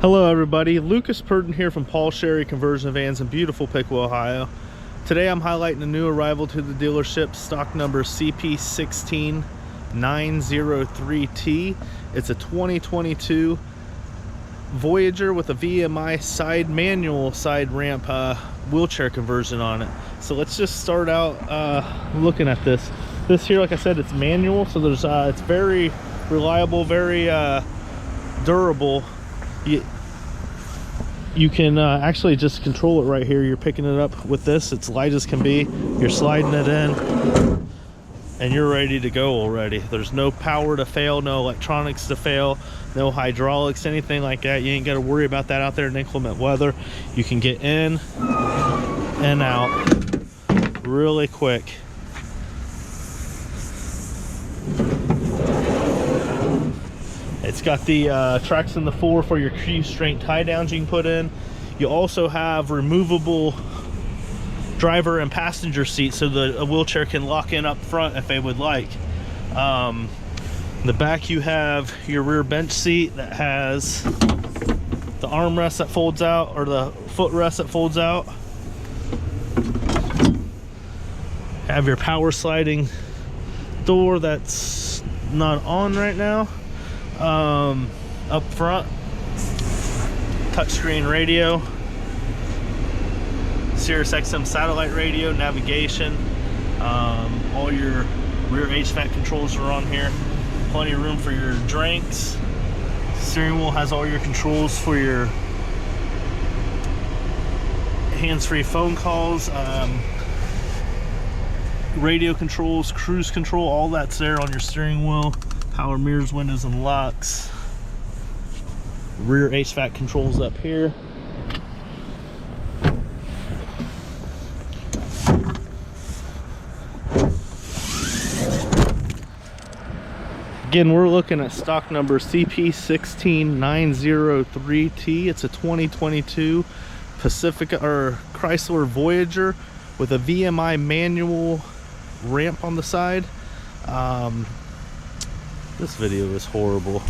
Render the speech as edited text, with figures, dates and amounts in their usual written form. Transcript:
Hello everybody, Lucas Purden here from Paul Sherry Conversion Vans in beautiful Piqua, Ohio. Today I'm highlighting a new arrival to the dealership, stock number CP16903T. It's a 2022 Voyager with a VMI manual side ramp wheelchair conversion on it. So let's just start out looking at this. This here, like I said, it's manual, so there's it's very reliable, very durable. You can actually just control it right here. You're picking it up with this. It's light as can be. You're sliding it in and you're ready to go already. There's no power to fail, no electronics to fail, no hydraulics, anything like that. You ain't got to worry about that out there in inclement weather. You can get in and out really quick. It's got the tracks in the floor for your Q-strength tie downs you can put in. You also have removable driver and passenger seats so the wheelchair can lock in up front if they would like. In the back you have your rear bench seat that has the armrest that folds out, or the footrest that folds out. Have your power sliding door that's not on right now. Up front, touchscreen radio, Sirius XM satellite radio, navigation, all your rear HVAC controls are on here. Plenty of room for your drinks. Steering wheel has all your controls for your hands-free phone calls, radio controls, cruise control, all that's there on your steering wheel. Power mirrors, windows, and locks. Rear HVAC controls up here. Again, we're looking at stock number CP16903T. It's a 2022 Pacifica or Chrysler Voyager with a VMI manual ramp on the side. This video is horrible.